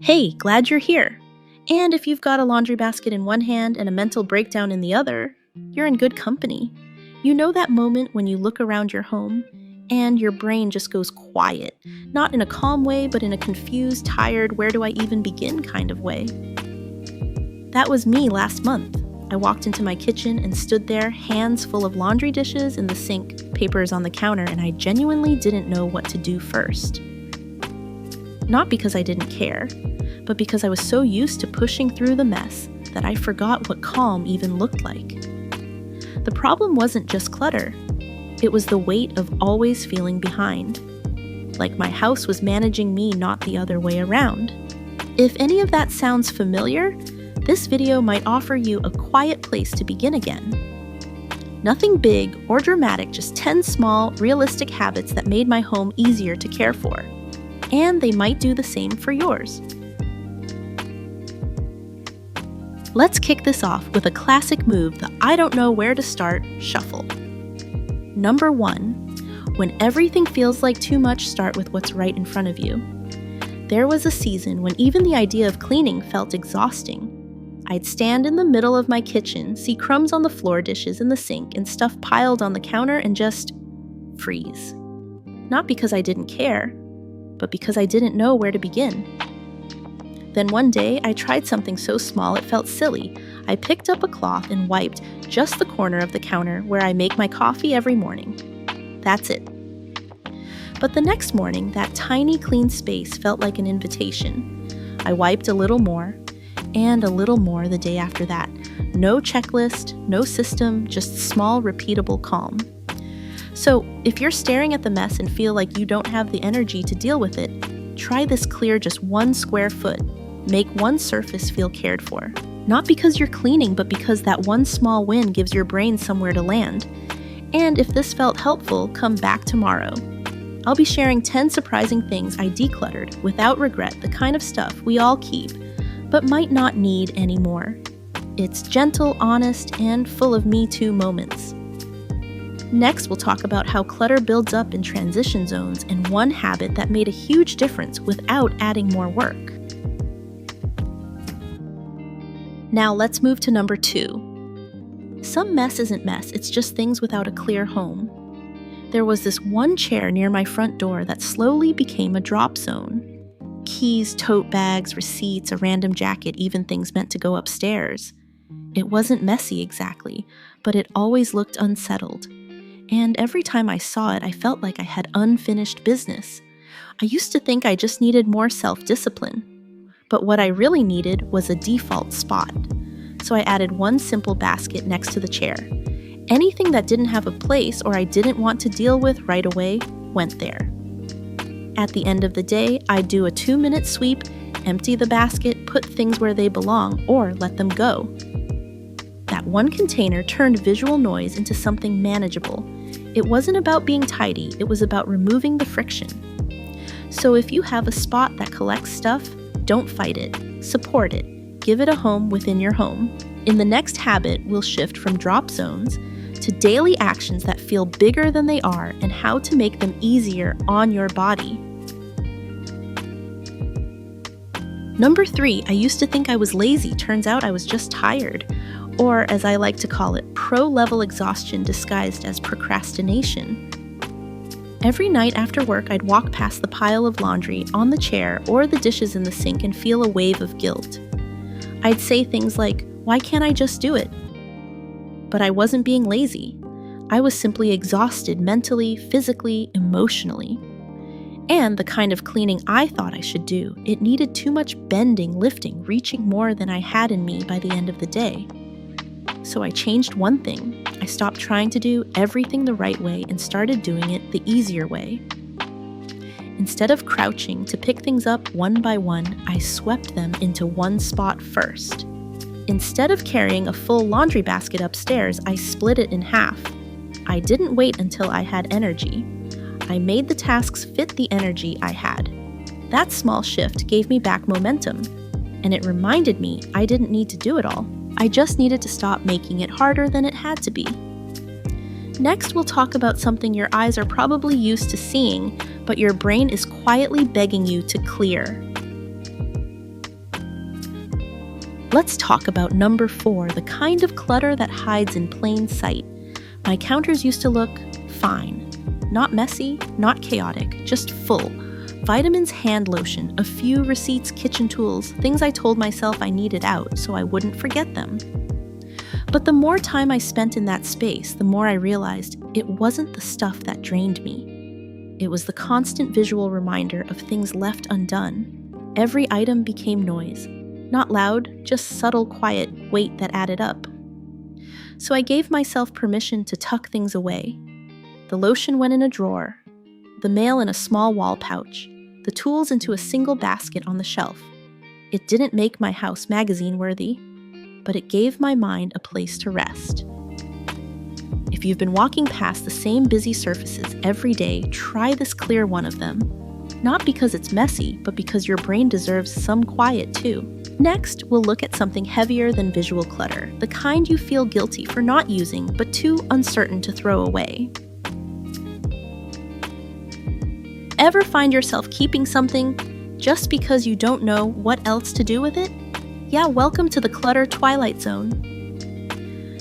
Hey, glad you're here. And if you've got a laundry basket in one hand and a mental breakdown in the other, you're in good company. You know that moment when you look around your home and your brain just goes quiet, not in a calm way, but in a confused, tired, where do I even begin kind of way. That was me last month. I walked into my kitchen and stood there, hands full of laundry dishes in the sink, papers on the counter, and I genuinely didn't know what to do first. Not because I didn't care, but because I was so used to pushing through the mess that I forgot what calm even looked like. The problem wasn't just clutter. It was the weight of always feeling behind. Like my house was managing me, not the other way around. If any of that sounds familiar, this video might offer you a quiet place to begin again. Nothing big or dramatic, just 10 small, realistic habits that made my home easier to care for. And they might do the same for yours. Let's kick this off with a classic move, the I don't know where to start shuffle. Number 1, when everything feels like too much, start with what's right in front of you. There was a season when even the idea of cleaning felt exhausting. I'd stand in the middle of my kitchen, see crumbs on the floor, dishes in the sink, and stuff piled on the counter and just freeze. Not because I didn't care, but because I didn't know where to begin. Then one day, I tried something so small it felt silly. I picked up a cloth and wiped just the corner of the counter where I make my coffee every morning. That's it. But the next morning, that tiny clean space felt like an invitation. I wiped a little more, and a little more the day after that. No checklist, no system, just small, repeatable calm. So, if you're staring at the mess and feel like you don't have the energy to deal with it, try this: clear just 1 square foot. Make one surface feel cared for. Not because you're cleaning, but because that one small win gives your brain somewhere to land. And if this felt helpful, come back tomorrow. I'll be sharing 10 surprising things I decluttered without regret, the kind of stuff we all keep, but might not need anymore. It's gentle, honest, and full of Me Too moments. Next, we'll talk about how clutter builds up in transition zones and one habit that made a huge difference without adding more work. Now let's move to number 2. Some mess isn't mess, it's just things without a clear home. There was this one chair near my front door that slowly became a drop zone. Keys, tote bags, receipts, a random jacket, even things meant to go upstairs. It wasn't messy exactly, but it always looked unsettled. And every time I saw it, I felt like I had unfinished business. I used to think I just needed more self-discipline. But what I really needed was a default spot. So I added one simple basket next to the chair. Anything that didn't have a place or I didn't want to deal with right away went there. At the end of the day, I'd do a 2-minute sweep, empty the basket, put things where they belong, or let them go. That one container turned visual noise into something manageable. It wasn't about being tidy, it was about removing the friction. So if you have a spot that collects stuff, don't fight it, support it, give it a home within your home. In the next habit, we'll shift from drop zones to daily actions that feel bigger than they are and how to make them easier on your body. Number 3, I used to think I was lazy. Turns out I was just tired. Or, as I like to call it, pro-level exhaustion disguised as procrastination. Every night after work, I'd walk past the pile of laundry on the chair or the dishes in the sink and feel a wave of guilt. I'd say things like, "Why can't I just do it?" But I wasn't being lazy. I was simply exhausted mentally, physically, emotionally. And the kind of cleaning I thought I should do, it needed too much bending, lifting, reaching more than I had in me by the end of the day. So I changed one thing. I stopped trying to do everything the right way and started doing it the easier way. Instead of crouching to pick things up one by one, I swept them into one spot first. Instead of carrying a full laundry basket upstairs, I split it in half. I didn't wait until I had energy. I made the tasks fit the energy I had. That small shift gave me back momentum, and it reminded me I didn't need to do it all. I just needed to stop making it harder than it had to be. Next, we'll talk about something your eyes are probably used to seeing, but your brain is quietly begging you to clear. Let's talk about number 4, the kind of clutter that hides in plain sight. My counters used to look fine. Not messy, not chaotic, just full. Vitamins, hand lotion, a few receipts, kitchen tools, things I told myself I needed out so I wouldn't forget them. But the more time I spent in that space, the more I realized it wasn't the stuff that drained me. It was the constant visual reminder of things left undone. Every item became noise. Not loud, just subtle, quiet weight that added up. So I gave myself permission to tuck things away. The lotion went in a drawer, the mail in a small wall pouch, the tools into a single basket on the shelf. It didn't make my house magazine-worthy, but it gave my mind a place to rest. If you've been walking past the same busy surfaces every day, try this clear one of them. Not because it's messy, but because your brain deserves some quiet too. Next, we'll look at something heavier than visual clutter, the kind you feel guilty for not using, but too uncertain to throw away. Ever find yourself keeping something just because you don't know what else to do with it? Yeah, welcome to the clutter twilight zone.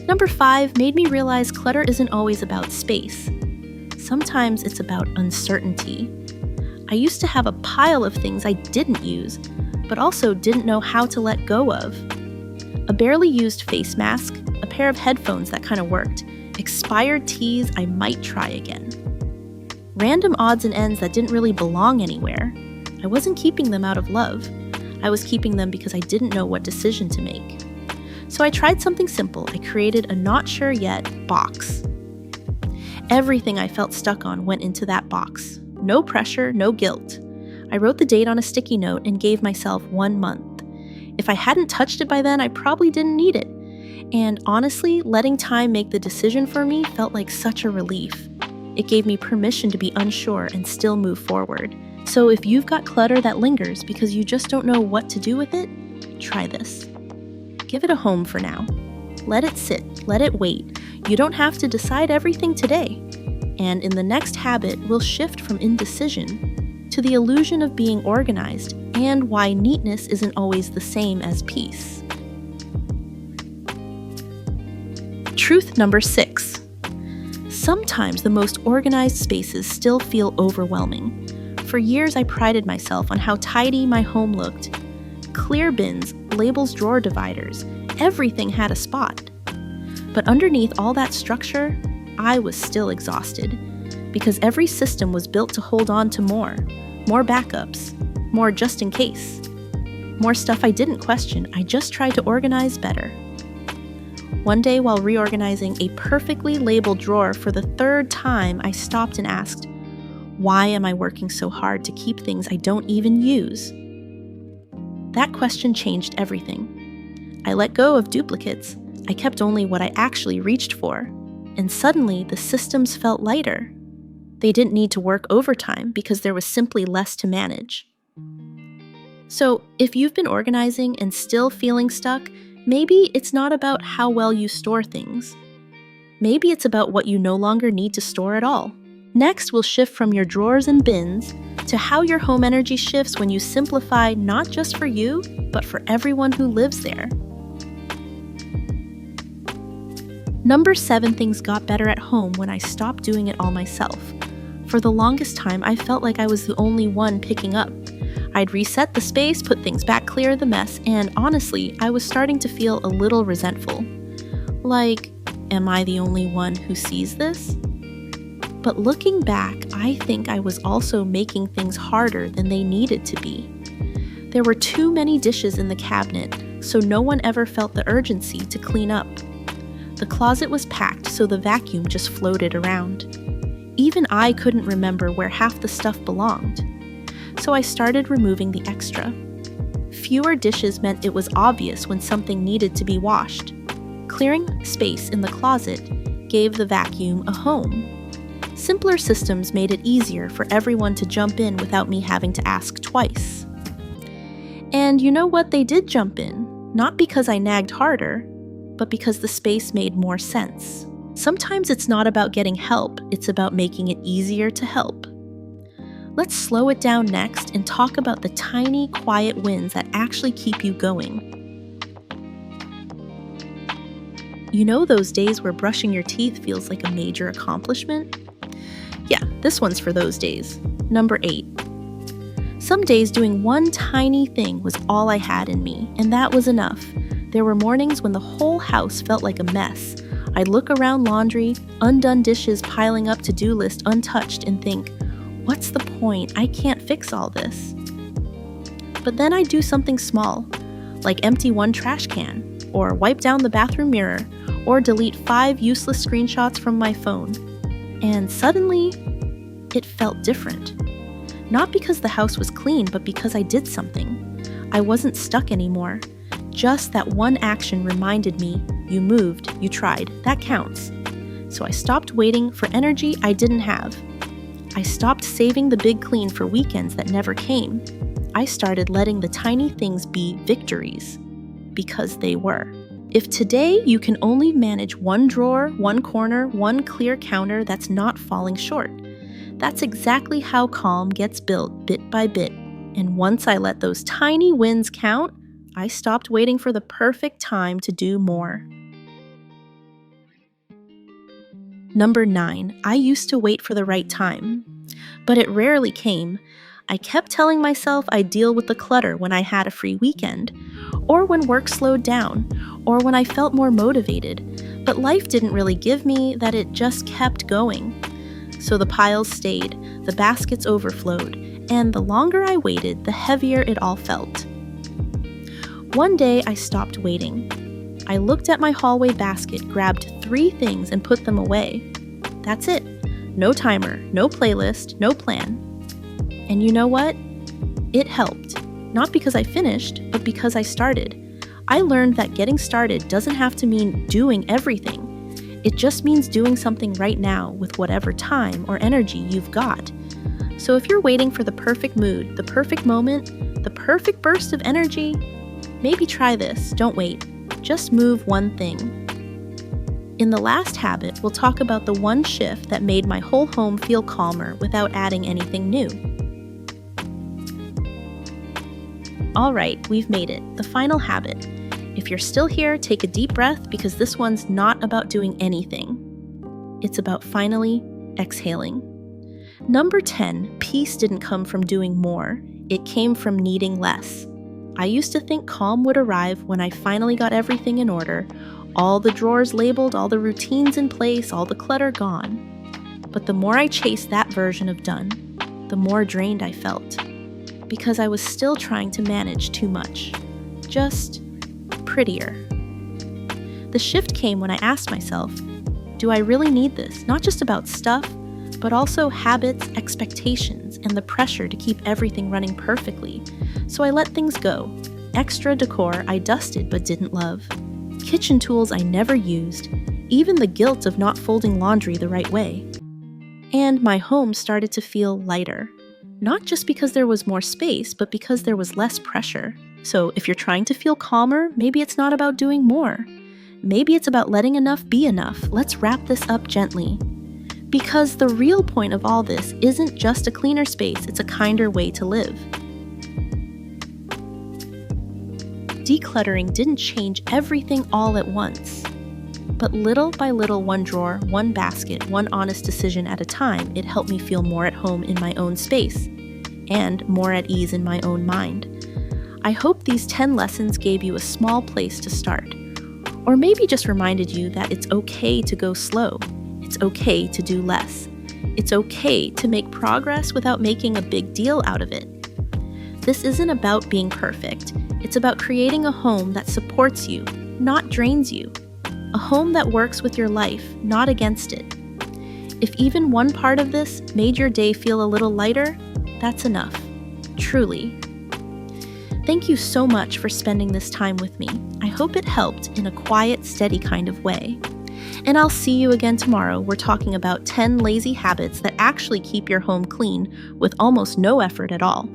Number 5 made me realize clutter isn't always about space. Sometimes it's about uncertainty. I used to have a pile of things I didn't use, but also didn't know how to let go of. A barely used face mask, a pair of headphones that kind of worked, expired teas I might try again. Random odds and ends that didn't really belong anywhere. I wasn't keeping them out of love. I was keeping them because I didn't know what decision to make. So I tried something simple. I created a not sure yet box. Everything I felt stuck on went into that box. No pressure, no guilt. I wrote the date on a sticky note and gave myself 1 month. If I hadn't touched it by then, I probably didn't need it. And honestly, letting time make the decision for me felt like such a relief. It gave me permission to be unsure and still move forward. So if you've got clutter that lingers because you just don't know what to do with it, try this. Give it a home for now. Let it sit, let it wait. You don't have to decide everything today. And in the next habit, we'll shift from indecision to the illusion of being organized and why neatness isn't always the same as peace. Truth number 6. Sometimes the most organized spaces still feel overwhelming. For years, I prided myself on how tidy my home looked. Clear bins, labels, drawer dividers, everything had a spot. But underneath all that structure, I was still exhausted because every system was built to hold on to more backups, more just in case, more stuff I didn't question. I just tried to organize better. One day while reorganizing a perfectly labeled drawer for the 3rd time, I stopped and asked, why am I working so hard to keep things I don't even use? That question changed everything. I let go of duplicates. I kept only what I actually reached for. And suddenly, the systems felt lighter. They didn't need to work overtime because there was simply less to manage. So, if you've been organizing and still feeling stuck, maybe it's not about how well you store things. Maybe it's about what you no longer need to store at all. Next, we'll shift from your drawers and bins to how your home energy shifts when you simplify not just for you, but for everyone who lives there. Number 7 things got better at home when I stopped doing it all myself. For the longest time, I felt like I was the only one picking up. I'd reset the space, put things back, clear the mess, and honestly, I was starting to feel a little resentful. Like, am I the only one who sees this? But looking back, I think I was also making things harder than they needed to be. There were too many dishes in the cabinet, so no one ever felt the urgency to clean up. The closet was packed, so the vacuum just floated around. Even I couldn't remember where half the stuff belonged. So I started removing the extra. Fewer dishes meant it was obvious when something needed to be washed. Clearing space in the closet gave the vacuum a home. Simpler systems made it easier for everyone to jump in without me having to ask twice. And you know what? They did jump in, not because I nagged harder, but because the space made more sense. Sometimes it's not about getting help, it's about making it easier to help. Let's slow it down next and talk about the tiny, quiet wins that actually keep you going. You know those days where brushing your teeth feels like a major accomplishment? Yeah, this one's for those days. Number 8. Some days doing one tiny thing was all I had in me, and that was enough. There were mornings when the whole house felt like a mess. I'd look around laundry, undone dishes piling up to-do list untouched, and think, what's the point? I can't fix all this. But then I'd do something small, like empty one trash can, or wipe down the bathroom mirror, or delete 5 useless screenshots from my phone. And suddenly, it felt different. Not because the house was clean, but because I did something. I wasn't stuck anymore. Just that one action reminded me, you moved, you tried, that counts. So I stopped waiting for energy I didn't have. I stopped saving the big clean for weekends that never came. I started letting the tiny things be victories, because they were. If today you can only manage one drawer, one corner, one clear counter that's not falling short, that's exactly how calm gets built bit by bit. And once I let those tiny wins count, I stopped waiting for the perfect time to do more. Number 9, I used to wait for the right time, but it rarely came. I kept telling myself I'd deal with the clutter when I had a free weekend, or when work slowed down, or when I felt more motivated. But life didn't really give me that, it just kept going. So the piles stayed, the baskets overflowed, and the longer I waited, the heavier it all felt. One day I stopped waiting. I looked at my hallway basket, grabbed 3 things, and put them away. That's it. No timer, no playlist, no plan. And you know what? It helped. Not because I finished, but because I started. I learned that getting started doesn't have to mean doing everything. It just means doing something right now with whatever time or energy you've got. So if you're waiting for the perfect mood, the perfect moment, the perfect burst of energy, maybe try this. Don't wait. Just move one thing. In the last habit, we'll talk about the one shift that made my whole home feel calmer without adding anything new. All right, we've made it. The final habit. If you're still here, take a deep breath, because this one's not about doing anything. It's about finally exhaling. Number 10, peace didn't come from doing more. It came from needing less. I used to think calm would arrive when I finally got everything in order, all the drawers labeled, all the routines in place, all the clutter gone. But the more I chased that version of done, the more drained I felt, because I was still trying to manage too much. Just prettier. The shift came when I asked myself, do I really need this? Not just about stuff, but also habits, expectations, and the pressure to keep everything running perfectly. So I let things go. Extra decor I dusted but didn't love. Kitchen tools I never used. Even the guilt of not folding laundry the right way. And my home started to feel lighter. Not just because there was more space, but because there was less pressure. So if you're trying to feel calmer, maybe it's not about doing more. Maybe it's about letting enough be enough. Let's wrap this up gently. Because the real point of all this isn't just a cleaner space, it's a kinder way to live. Decluttering didn't change everything all at once. But little by little, one drawer, one basket, one honest decision at a time, it helped me feel more at home in my own space, and more at ease in my own mind. I hope these 10 lessons gave you a small place to start, or maybe just reminded you that it's okay to go slow. It's okay to do less. It's okay to make progress without making a big deal out of it. This isn't about being perfect. It's about creating a home that supports you, not drains you. A home that works with your life, not against it. If even one part of this made your day feel a little lighter, that's enough. Truly. Thank you so much for spending this time with me. I hope it helped in a quiet, steady kind of way. And I'll see you again tomorrow. We're talking about 10 lazy habits that actually keep your home clean with almost no effort at all.